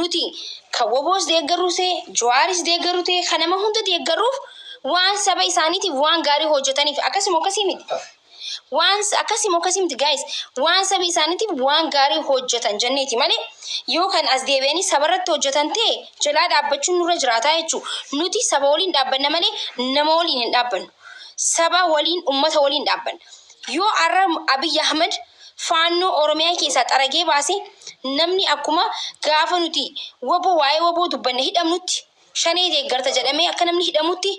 nuti kawwabos deeggaruse Jawaaris deeggarute kanama hunda deeggaruuf waan saba isaaniitiif waan gaarii hojjetaniif akkasii miti. Akkasii guys waan saba isaaniitiif waan gaarii hojjetan jenneeti malee yoo kan as deebi'anii sabarratti hojjetan ta'e jalaa dhaabbachuun nurra jiraataa jechuudha. Nuti saba waliin dhaabbanna malee nama waliin hin dhaabbannu. Saba waliin ummata waliin dhaabbanna. Yoo arra Abiy Ahmed faannoo Oromiyaa keessaa xaragee baasee namni akkuma gaafa nuti waa'ee waboo dubbanne hidhamnutti shanee deeggarta jedhamee akka namni hidhamutti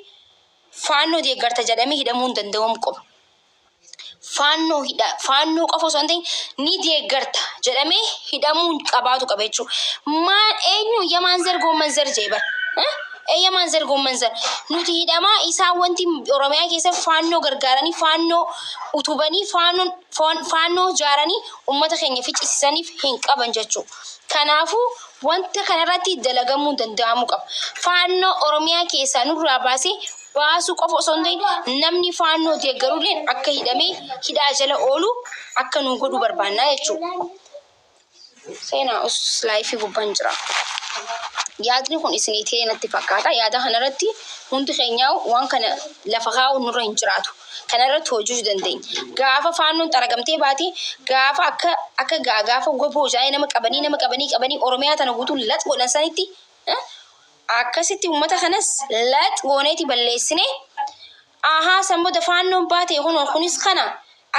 faannoo deeggarta jedhamee hidhamuu hin danda'amu qofa. Faannoo qofa osoo hin ta'in ni deeggarta jedhamee hidhamuu qabaatu qaba jechuudha. Eenyu yamaan zargoomman zar jeebar. Yamaan zargoomman zar. Nuti hidhamaa isaan wanti Oromiyaa keessa faannoo gargaaranii faannoo utubanii faannoo jaaranii uummata keenya ficcisiisaniif hin qaban jechuudha. Kanaafuu wanta kanarratti dalagamuu danda'amu qaba. Faannoo Oromiyaa keessaa nurraa baasee baasu qofa osoo hin ta'in namni faannoo deeggaruuleen akka hidhamee hidhaa jala oolu akka nu godhu barbaannaa jechuudha. Seenaa us laayifii gubbaan jira. Yaadni kun isinii ta'e natti fakkaata. Yaada kanarratti hundi keenya waan kana lafa kaa'u nurra hin jiraatu. Kanarratti hojjechuu dandeenya. Gaafa faannoon xaragamtee baate gaafa gaafa goboo jaa'ee nama qabanii Oromiyaa tana guutuu lax godhan sanitti akkasitti uummata kanas lax gooneeti balleessine sammuu faannoon baate kunis kana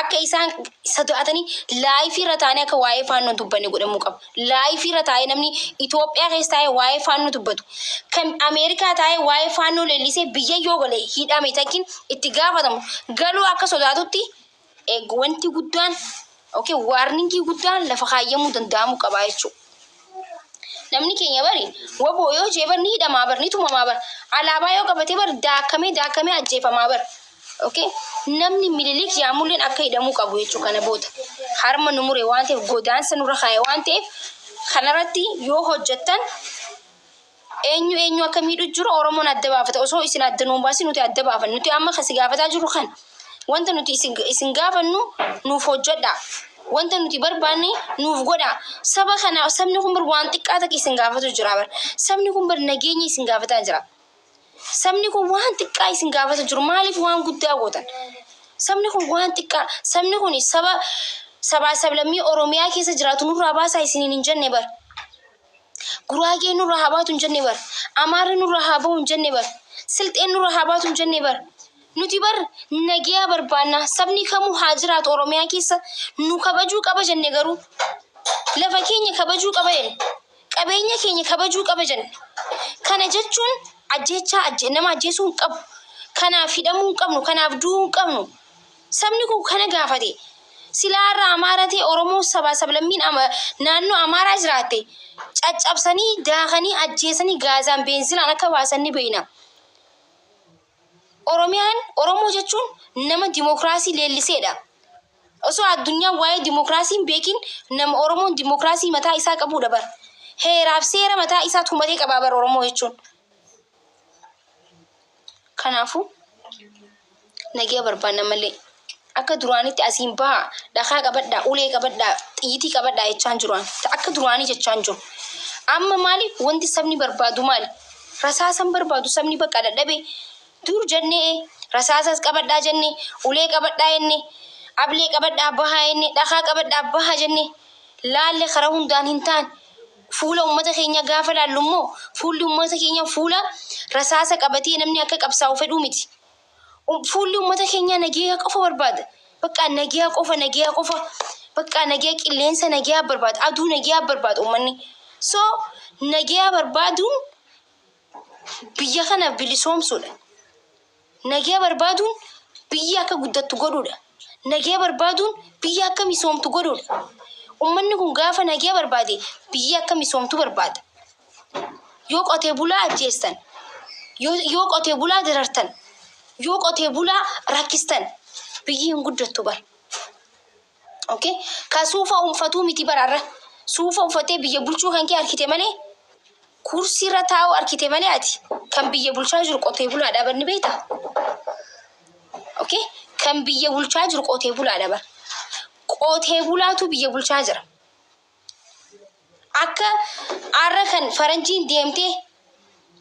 akka isaan sodaatanii laayifii irra taa'anii akka waa'ee faannoo dubbanne godhamuu qaba. Laayifii irra taa'ee namni Itoophiyaa keessa taa'ee waa'ee faannoo dubbatu kan Ameerikaa taa'ee waa'ee faannoo leellisee biyya yoo gale hidhame takkiin itti gaafatamu galuu akka sodaatutti wanti guddaan waarningii guddaan lafa kaayyamuu danda'amu qaba jechuudha. Namni keenya bari waboo yoo jeebar ni hidhamaa bar ni tumamaa bar alaabaa yoo qabatee bar daakamee ajjeefamaa bar. Namni Minilik jaamulleen akka hidhamuu qabu jechuudha kana booda. Harma nu mure waan ta'eef godaansa nurra kaa'e waan ta'eef kanarratti yoo hojjettan eenyu akka miidhu jiru Oromoon adda baafata. Osoo isin adda nuun baasin nuti adda baafanna. Nuti amma kasi gaafataa jiru kan wanta nuti isin gaafannu nuuf hojjedha. Wanta nuti barbaanne nuuf godha. Saba kana sabni kun bar waan xiqqaa takka isin gaafatu jira bar. Sabni kun bar nageenya isin gaafataa jira. Sabni kun waan xiqqaa isin gaafatu jiru maaliif waan guddaa gootan? Sabni kun waan xiqqaa sabni kun sablammii Oromiyaa keessa jiraatu nurraa baasaa isiniin hin jenne bar. Guraagee nurraa haa baatu hin jenne bar. Amaarri nurraa haa bahu hin jenne bar. Silxeen nurraa haa baatu hin jenne bar. Nuti bar nagaa barbaanna. Sabni kamuu haa jiraatu Oromiyaa keessa nu kabajuu qaba jenne garuu lafa keenya kabajuu qaba jenne. Qabeenya keenya kabajuu qaba jenne. Kana jechuun nama ajjeesuu hin qabu. Kanaaf hidhamuu hin qabnu. Kanaaf du'uu hin qabnu. Sabni kun kana gaafate. Silaarraa Amaaraa ta'e Oromoo sablammiin naannoo Amaaraa jiraatte caccabsanii daakanii ajjeesanii gaazaan beenzinaan akka baasan ni beekna. Oromoo jechuun nama dimookiraasii leelliseedha. Osoo addunyaan waa'ee dimookiraasii hin beekin nama Oromoon dimookiraasii mataa isaa qabudha bar. Heeraaf seera mataa isaa tumatee qabaa bar Oromoo jechuun. Kanaafuu nagaa barbaanna malee akka duraanitti asiin baha dhakaa qabadhaa ulee qabadhaa xiyyitii qabadhaa jechaan jiru akka duraanii jechaan jiru. Amma maaliif wanti sabni barbaadu maali? Rasaasan barbaadu sabni bakka dadhabe dur jennee rasaasas qabadhaa jennee ulee qabadhaa jennee ablee qabadhaa bahaa jennee dhakaa qabadhaa bahaa jennee laalle karaa hundaan hin taane. Fuula uummata keenya gaafa laallu immoo fuulli uummata keenya fuula rasaasa qabatee namni akka qabsaa'u fedhuu miti. Fuulli uummata keenya nagaa qofa barbaada. Bakka nagaa qofa. Bakka nagaa qilleensa nagaa barbaada. Aduu nagaa barbaada uummanni. So nagaa barbaaduun biyya kana bilisoomsuudha. Nagaa barbaaduun biyya akka guddattu godhuudha. Nagaa barbaaduun biyya akka misoomtu godhuudha. Uummanni kun gaafa nagaa barbaade biyya akka misoomtu barbaada. Yoo qotee bulaa ajjeestan, yoo qotee bulaa darartan, yoo qotee bulaa rakkistan biyyi hin guddattu bar. Ka suufa uffatuu miti baraarra. Suufa uffatee biyya bulchuu kan kee arkite malee kursiirra taa'u arkite malee ati kan biyya bulchaa jiru qotee bulaadha bar ni beektaa? Kan biyya bulchaa jiru qotee bulaadha bar. Qotee bulaatu biyya bulchaa jira. akka arra kan faranjiin deemtee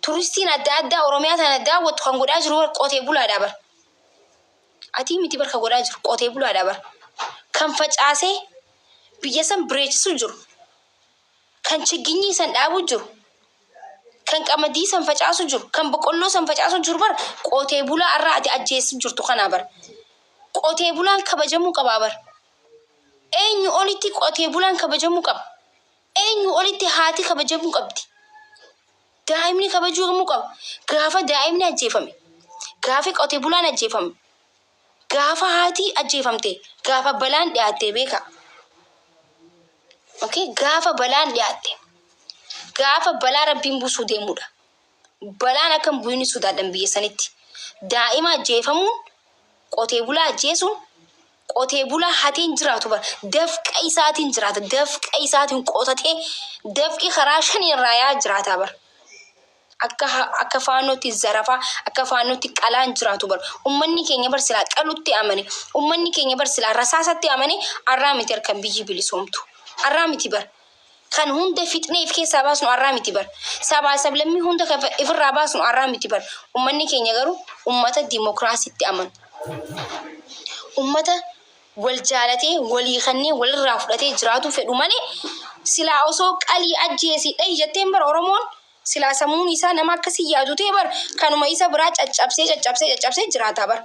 turistiin adda addaa Oromiyaa tana daawwattu kan godhaa jiru qotee bulaadha bar. Ati miti barka godhaa jiru qotee bulaadha bar. Kan facaasee biyya san bireechisu jiru. Kan chiginyii san dhaabu jiru. Kan qamadii san facaasu jiru. Kan boqqolloo san facaasu jiru bar. Qotee bulaa arra ati ajjeesu jirtu kana bar. Qotee bulaan kabajamuu qaba bar. Eenyu olitti qotee bulaan kabajamuu qaba. Eenyu olitti haati kabajamuu qabdi. Daa'imni kabajamuu qaba. Gaafa daa'imni ajjeefame. Gaafa qotee bulaan ajjeefame. Gaafa haati ajjeefamte. Gaafa balaan dhiyaatte beeka. Okay, gaafa balaan dhiyaatte. Gaafa balaa rabbiin buusuu deemudha. Balaan akkam bu'ini sodaadhan biyya sanitti. Daa'ima ajjeefamuun qotee bulaa ajjeesuun qotee bulaa hatiin jiraatu bara. Dafqa isaatiin jiraata. Dafqa isaatiin qotatee dafqi karaa shanii irraa yaa jiraata bara. Akka faanootti zarafaa, akka faanootti qalaan jiraatu bar. Ummanni keenya bar silaa qalutti amane, ummanni keenya bar silaa rasaasatti amane arraa miti harkan biyyi bilisoomtu. Arraa miti bar. Kan hunda fixnee if keessaa baasnu arraa miti bar. Sabaa sablammii hunda kan ifirraa baasnu arraa miti bar. Ummanni keenya garuu ummata dimokiraasiitti amanu. Ummata wal jaalatee, walii kannee walirraa fudhatee jiraatu fedhu malee silaa osoo qalii ajjeesiidha jetteen bar Oromoon silaa sammuun isaa nama akkasii yaadu ta'e bar kanuma isa biraa caccabsee jiraata bar.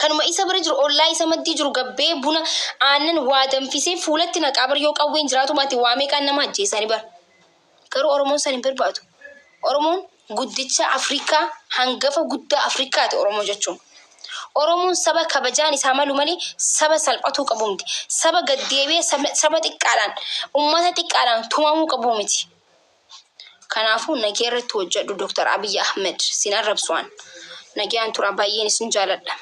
Kanuma isa bira jiru ollaa isa maddii jiru gabbee buna aannan waa danfisee fuulatti naqaa bar yoo qawween jiraatu baate waa meeqaan nama ajjeesanii bar. Garuu Oromoon san hin barbaadu. Oromoon guddicha Afrikaa hangafa guddaa Afrikaati Oromoo jechuun. Oromoon saba kabajaan isaa malu malee saba salphatuu qabu miti. Saba gaddeebee saba xiqqaadhaan ummata xiqqaadhaan tumamuu qabu miti. Kanaafuu nagee irratti hojjedhu Dr. Abiy Ahmed sin arrabsuwaan. Nageen tura baay'een isin jaaladha.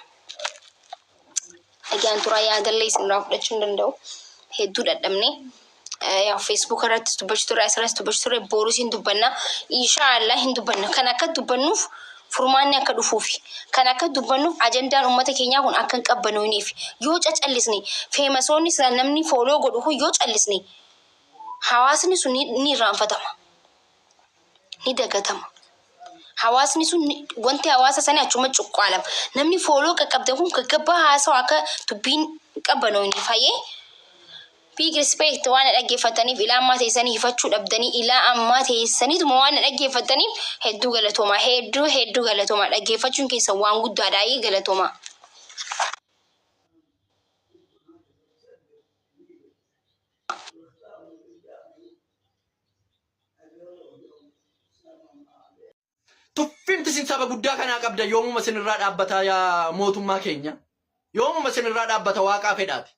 Nageen tura yaadallee isin irraa fudhachuu hin danda'u. Hedduu dadhabne. Yaa Facebook irratti dubbachuu ture, asirratti dubbachuu ture, boru isin dubbanna. Inshaallah hin dubbanna. Kan akka dubbannuuf furmaanni akka dhufuufi. Kan akka dubbannuuf ajandaan uummata keenyaa kun akka hin qabbanooniif. Yoo callisne feemasoonni sila namni fooloo godhu yoo callisne hawaasni sun ni irraanfatama. Ni dagatama. Hawaasni sun wanti hawaasa sanii achuma cuqqaalama. Namni fooloo qaqqabde kun gaggabaa haasawa akka dubbiin qabbanoonni fayyee. Big respect waan dhaggeeffataniif ilaa ammaa teessanii hifachuu dhabdanii ilaa ammaa teessaniituma waan dhaggeeffataniif hedduu galatoomaa. Hedduu galatoomaa. Dhaggeeffachuun keessa waan guddaadhaa galatoomaa. Tuffimti sin saba guddaa kanaa qabda yoomuma sinirraa dhaabbata yaa mootummaa keenya. Yoomuma sinirraa dhaabbata waaqaa fedhaati.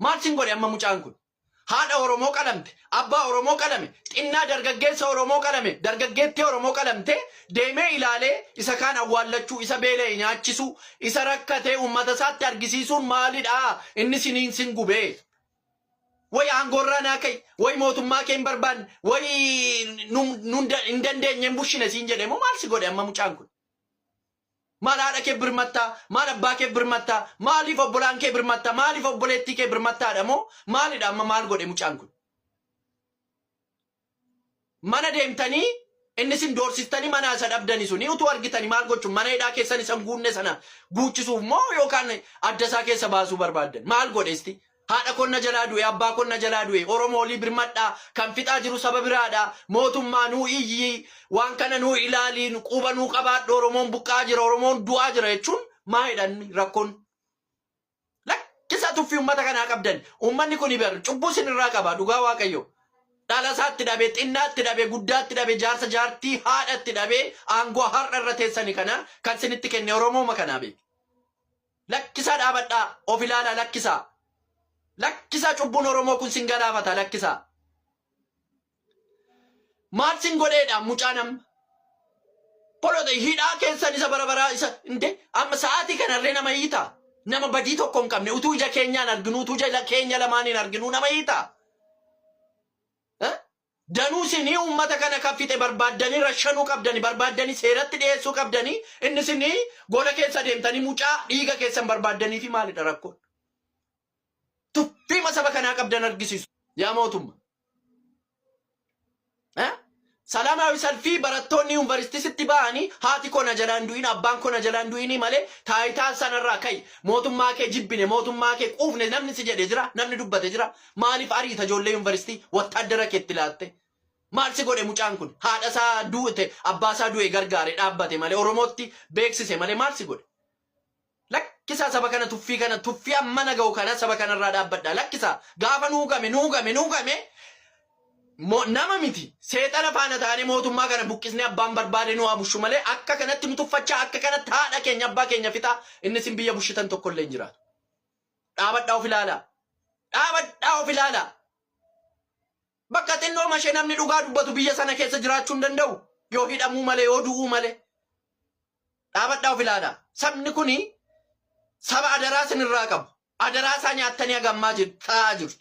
Maal sin godhe amma mucaan kun? Haadha Oromoo qalamte, abbaa Oromoo qalame, xinnaa dargaggeessa Oromoo qalame, dargaggeettii Oromoo qalamte, deemee ilaalee isa kaan awwaallachuu, isa beelee nyaachisuu, isa rakkatee uummata isaatti argisiisuun maalidha? Inni siniin sin gubee. Way angorraa naa kai, way mootummaa kee hin barbaanne, way hin dandeenye hin bushine siin jedhee moo maal si godhe amma mucaan kun? Maal haadha kee birmattaa, maal abbaa kee birmattaa, maaliif obbolaan kee birmattaa, maaliif obboleettii kee birmattaadha moo maalidha amma maal godhe mucaan kun? Mana deemtanii inni sin doorsistanii mana isa dhabdanii suni utuu argitanii maal gochuun mana hidhaa keessan isan guunne sana guuchisuuf moo yookaan adda isaa keessa baasuu barbaaddan? Maal godheesti? Haadha konna jalaa du'e, abbaa konna jalaa du'e, Oromoo olii birmadhaa kan fixaa jiru saba biraadha. Mootummaa nuu iyyi waan kana nuu ilaaliin quba nuu qabaadhu Oromoon buqqaa jira, Oromoon du'aa jira jechuun maalidhaan rakkoon? Lakkisa tuffii uummata kanaa qabdan. Uummanni kun ibar cubbuu sinirraa qaba dhugaa Waaqayyo. Dhala isaatti dhabe, xinnaatti dhabe, guddaatti dhabe, jaarsa jaartii haadhatti dhabe, aangoo har'a irra teessanii kana kan sinitti kenne Oromooma kanaa beeku. Lakkisaa dhaabadhaa of ilaalaa lakkisaa. Lakkisa cubbuun Oromoo kun sin galaafata lakkisa. Maal sin godheedha mucaanam? Polote hidhaa keessan isa barabaraa isa inde amma sa'aatii kanarree nama hiita. Nama badii tokko hin qabne utuu ija keenyaan arginu utuu ija keenya lamaaniin arginu nama hiita. Danuu sinii uummata kana kan fixe barbaaddanii rashanuu qabdanii barbaaddanii seeratti dhiyeessuu qabdanii inni sinii gola keessa deemtanii mucaa dhiiga keessan barbaaddanii fi maalidha rakkoon? Tuffii saba kanaa qabdan argisiisu yaa mootummaa. Salaamawi salfii barattoonni yuunivarsiitii ba'anii haati kona jalaan du'in abbaan kona jalaan du'ini malee taayitaa sanarraa kai mootummaa kee jibbine mootummaa kee quufne namni si jedhe jira namni dubbate jira maaliif ariita ijoollee yuunivarsiitii wattaaddara keetti laatte maal si godhe mucaan kun haadha isaa du'e abbaa isaa du'e gargaare dhaabbate malee oromootti beeksise malee maal si godhe lakkisaa saba kana tuffii amma naga'u kana saba kanarraa dhaabbadha lakkisaa gaafa nuugame nama miti seexana faana taane mootummaa kana buqqisne abbaan barbaade nu abushu malee akka kanatti nu tuffachaa akka kanatti haadha keenya abbaa keenya fitaa inni sin biyya bushitan tokko illee hin jiraatu. Dhaabadhaa of ilaalaa. Bakka xinnoo mashee namni dhugaa dubbatu biyya sana keessa jiraachuu hin danda'u yoo hidhamuu malee yoo du'uu malee. Dhaabadhaa of ilaalaa. Sabni kuni saba adaraa sinirraa qabu. Adaraa isaa nyaattanii hagammaa jirtu.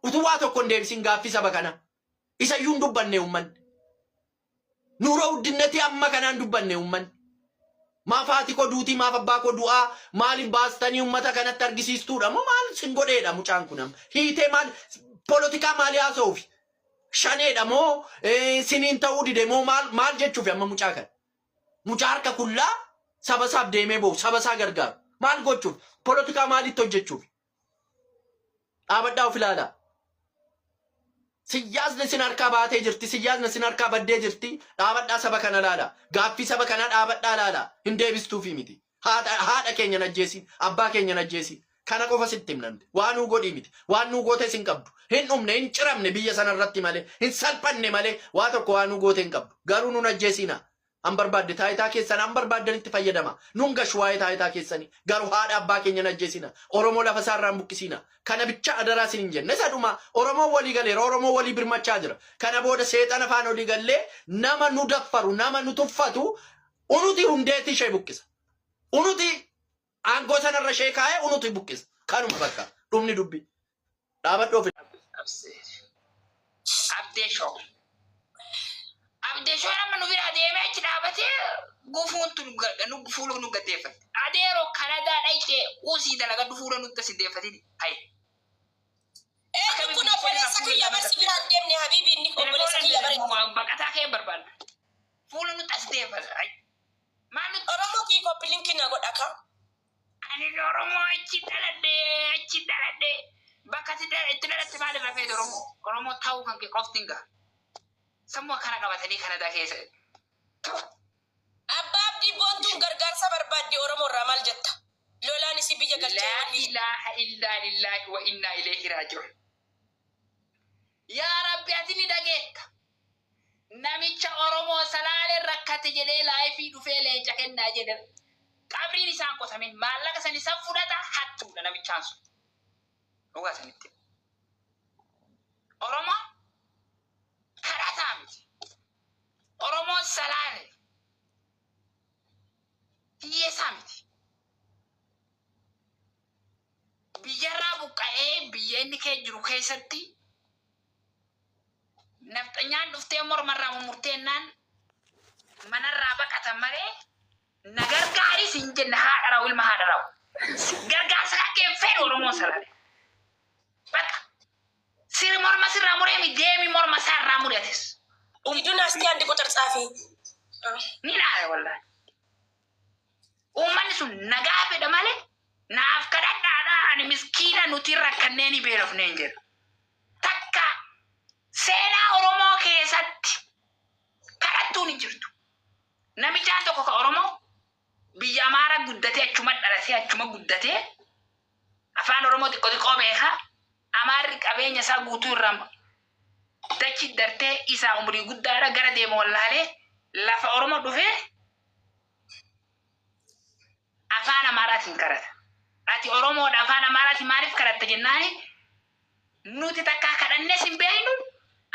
Utuu waa tokko hin deebisin gaaffii saba kana. Isa yuun dubbanne umman. Nuura uddinati amma kanaan dubbanne umman. Maaf haati koo duutii maaf abbaa koo du'aa maaliif baastanii ummata kanatti argisiistuudha moo maal sin godheedha mucaan kun amma. Hiitee maal polotikaa maalii haasa'uufi. Shaneedha moo siniin ta'uu dide moo maal jechuufi amma mucaa kana. Mucaa harka kullaa saba isaaf deemee boo'u saba isaa gargaaru. Maal gochuuf polotikaa maalitti hojjechuufi. Dhaabadhaa of ilaalaa. Siyaasni sin harkaa baatee jirti siyaasni sin harkaa baddee jirti dhaabadhaa saba kana laala gaaffii saba kana dhaabadhaa laala hin deebistuufi miti haadha keenya najjeesin abbaa keenya najjeesin kana qofa sitti himnamte waan nuu godhii miti waan nuu goote sin qabdu hin dhumne hin ciramne biyya sanarratti malee hin salphanne malee waa tokko waan nuu goote hin qabdu garuu nu najjeesina an barbaadde taayitaa keessan an barbaaddanitti fayyadama nun gashu waa'ee taayitaa keessanii garuu haadha abbaa keenya najjeesina oromoo lafa isaarraan buqqisina kana bicha adaraa sin hin jenne sadhuma oromoo walii galeera oromoo walii birmachaa jira kana booda seexana afaan olii gallee nama nu daffaru nama nu tuffatu unuti hundeetti ishee buqqisa unuti aangoo sanarra ishee kaa'ee unuti buqqisa kanuma bakka dhumni dubbi dhaabadhoofi Abdeeshoo nama nu bira deemee achi dhaabatee gufuuntu fuula nu gaddeeffate. Adeeroo Kanadaa dhayitee uusii dalagadhu fuula nutti as deeffatini. Hayi. Kun obboleessa kiyya barsi biraan deemne habiibi inni obboleessa kiyya bare. Baqataa kee barbaadna. Fuula nutti as deeffate. Hayi. Maal nutti Oromoo kii koppilinki na godha ka. ani Oromoo achi daladhee bakka itti dalatte maal irra feete Oromoo ta'uu kan kee qoftinga. Sammuu akkana qabatanii Kanadaa keessa. Abbaa abdii boontuun gargaarsa barbaadde Oromoo irraa maal jetta? Lolaan isi biyya galchee. Laa ilaaha illaa lillaahi wa innaa ilayhi raaji'uun. Yaa Rabbi ati ni dhageetta. Namicha Oromoo salaalee rakkate jedhee laayifii dhufee leenca kennaa jedhan. Qabriin isaan qotamin maallaqa san isaan fudhata hattuudha namichaan sun. Dhugaa sanitti. Oromoo Oromoo salaale hiyyeessaa miti. Biyyarraa buqqa'ee biyya inni kee jiru keessatti nafxanyaan dhuftee mormarraa murteennaan manarraa baqatan malee nagar gaarii siin jenna haadha raa'u ilma haadha raa'u. Gargaarsa kakkeen fedhu Oromoo salaale. Bakka sirri morma sirraa muree mi deemi morma isaarraa mureetis. Idun asti andi kotar tsafi. Ni laale wallahi. Uummanni sun nagaa fedha malee naaf kadhadhaadhaa ani miskiina nuti rakkannee ni beelofnee hin jedhu. Takka seenaa Oromoo keessatti kadhattuun hin jirtu. Namichaan tokko ka Oromoo biyya Amaaraa guddatee achuma dhalatee achuma guddatee afaan Oromoo xiqqoo xiqqoo beekaa Amaarri qabeenya isaa guutuu irraa dachi dartee isaa umrii guddaadha gara deema wallaalee lafa Oromoo dhufee afaan Amaaraatiin kadhata. Ati Oromoodha afaan Amaaraatiin maaliif kadhatta jennaani nuti takkaa kadhannee sin beeynu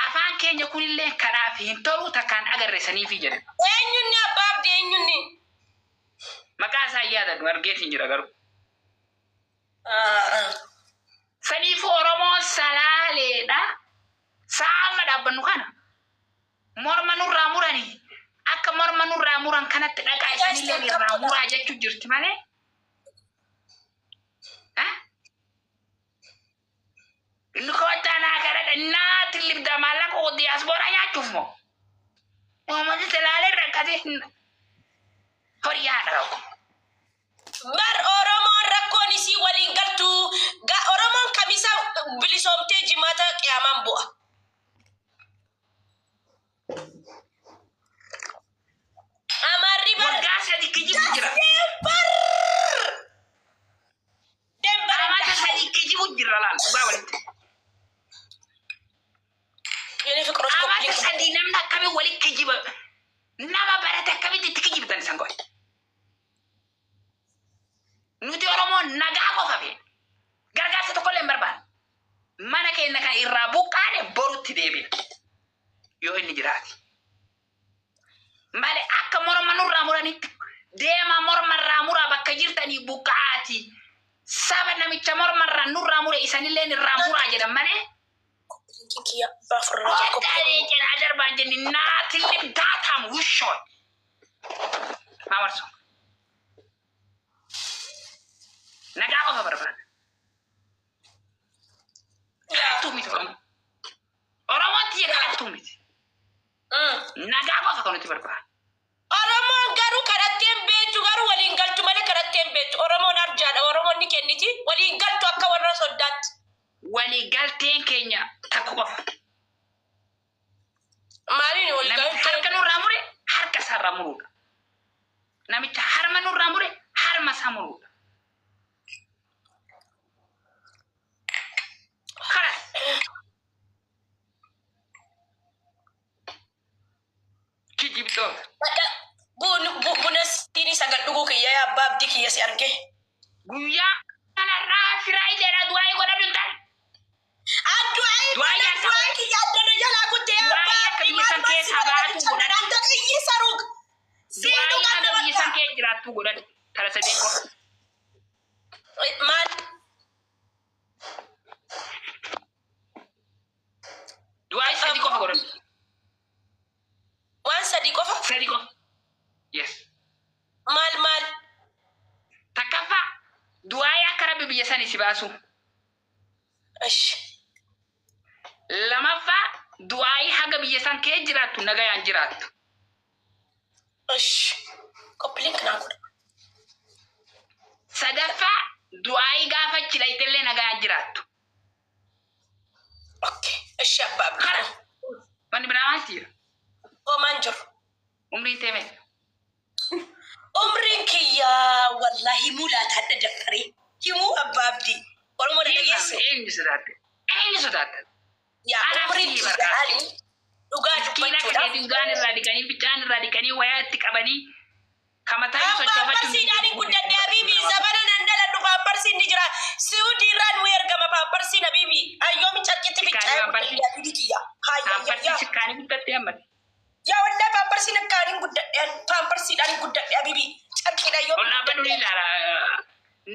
afaan keenya kunillee kanaaf hin tolu takkaan agarreessaniifi jedhan. Eenyunni abbaa abdii eenyunni? Maqaa isaa yaadadhu argeetiin jira garuu. Saniifuu Oromoo salaaleedha. Sama dhaabbannu kana morma nurraa muranii akka morma nurraa muran kanatti dhaqaa isaanillee irraa muraa jechuu jirti malee. Inni kootaa naa kadhadha naa tillibda maallaqa diyaasboora nyaachuuf moo Uummanni salaalee rakkatee horiyaadha rakkoo. Bar Oromoon rakkoon isii waliin galtu Oromoon kamisa bilisoomtee jimaata qiyaamaan bu'a. Amarri bar Waggaa sadi kijibu jira. Amata sadi kijibu jira laal dhugaa walitti. Amata sadi namni akkami walitti kijiba. Nama barate akkamitti itti kijibtan isan goone. Nuti Oromoon nagaa qofa feene. Gargaarsa tokkollee hin barbaanne. Mana keenya kan irraa buqqaane borutti deebina. Yoo inni jiraate. Malee akka morma nurraa muranitti deema mormarraa muraa bakka jirtanii buqqaati. Saba namicha mormarraa nurraa mure isanillee irraa muraa jedhan malee. Jettanii jenna darbaan jenni naatillee daataan wushoon. Maa warso. Nagaa qofa barbaada. Kadhattuu miti Oromoo. Oromootti kadhattuu miti. Nagaa qofa kan nuti barbaada. Oromoon garuu kadhatteen beektu garuu waliin galtu malee kadhatteen beektu. Oromoon arjaadha. Oromoon ni kenniti. Waliin galtu akka warra soddaatti. Walii galteen keenya takku qofa. Maaliin walii galtu? Harka nurraa mure harka isaarraa muruudha. Namicha harma nurraa mure harma isaa muruudha. Kijibtoota. Buna siini sagal dhuguu kiyya abbaa abdii kiyya si arge. Guyyaa kanarraa firaa ideedha du'aa godhadhu hin taane. Du'aa kiyya addana jalaa kuttee abbaa abdii biyyisan keessa baatu godhadhu. Anta kiyyi saruug. Du'aa akka biyyisan kee jiraattu godhadhu. Tara sadii qofa. Maal? Du'aa sadii qofa godhadhu. Waan sadii qofa? Sadii qofa. Yes. Maal? Takkaffaa du'aa akka rabbi biyya sanii si baasu. Lamaffaa du'aa haga biyya san kee jiraattu nagayaan jiraattu. Koppiliin kanaa godha. Sadaffaa du'aa gaafa chidhayitellee nagayaan jiraattu. Abbaa abdii. Kana wanni biraa maal jira? Hoomaan jiru. Umrii teeme. Umriin kiyyaa wallahi mulaata adda dabaree himuu abbaa abdii. Oromoo na dhageesse. Eenyu sodaatte? Eenyu sodaatte? Yaa umriin kiyyaa dhugaa dubbachuudhaaf. Dhugaan irraa dhiqanii bichaan irraa dhiqanii wayaa itti qabanii kamataa sochoofachuu. Paapparsiidhaan guddadde Habiibii sabana nan dhaladhu paapparsiin ni jira. Si'uudiirraa nu ergama paapparsiin Habiibii. Ayyoomi carqitti biccaa Habiibii kiyya. Paapparsii shikkaanii guddattee hammati. Yaa waldaa paapparsiin akkaaniin guddadhe paapparsiidhaan guddadhe Habiibii. Carqiidha yoo. Ol dhaabbanuu ni ilaala.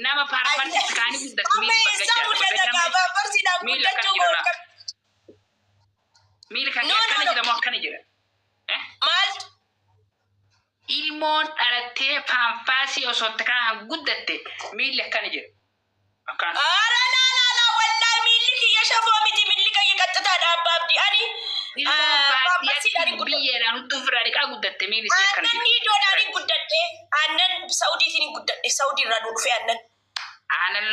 Nama paapparsii shikkaanii guddatu miila kan akkana jedhamu akkana jira. Maal? Ilmoon dhalattee paamfaasii osoo takkaan guddatte miilli akkana jira. Akkana. Laa wallahi miilli kiyya shafoo miti miilli kiyya qaxxataadha abbaa abdii ani. Ilmoon biyyeedhaan hudduu firaa dhiqaa guddatte miilli ishee akkana jira. Aannan niidoodhaan guddadhe aannan Saudiitiin guddadhe Saudiirraa nu dhufe aannan. Aannan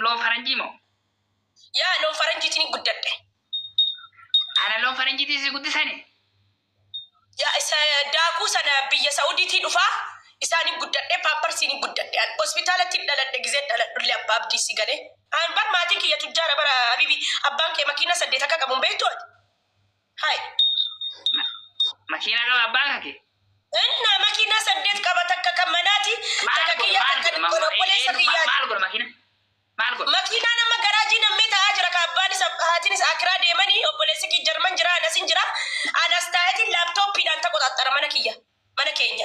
loon faranjii moo? Yaa loon faranjiitiin guddadhe. Aannan loon faranjiitiin si guddisanii? Yaa isa daakuu sana biyya Saudiitii dhufaa isaan guddadhe paapparsiin guddadhe hospitaalatti dhaladhe gizee dhaladhullee abbaa abdii si galee aan bar maatiin kiyya tujjaara bara Habiibii abbaan kee makiina 8 akka qabuun beektu ati hai makiina qaba abbaan kee inna makiina 8 qaba takka kan manaati takka kiyya kan obboleessa kiyyaa maal godha makiina nama garaajii namni ta'aa jira ka abbaan isa haatiin isa akiraa deemanii obboleessi kiyya jarman jira anasin jira anas taa'eetiin laaptooppiidhaan takko xaxxara mana keenya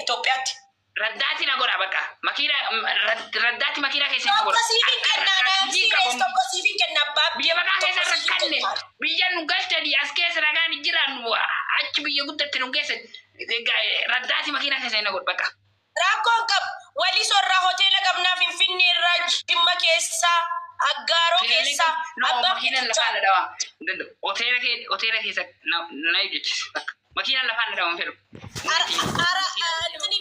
Itoophiyaatti. Raddaati na godha bakka makiina raddaati makiina keessa na godha. Tokko siifin kenna abbaa. Biyya maqaa keessa rakkanne biyya nu galchanii as keessa nagaan jiran achi biyya guddatte nu keessa raddaati makiina keessa na godha bakka. Rakkoon qab walii sorraa hoteela qabnaa Finfinnee irraa Jimma keessaa Aggaaroo keessaa abbaa makiina lafaa na dhawa hoteela keessa na hojjechiisa bakka. makiinaan lafaan dhawaan fedhu. Ara, antini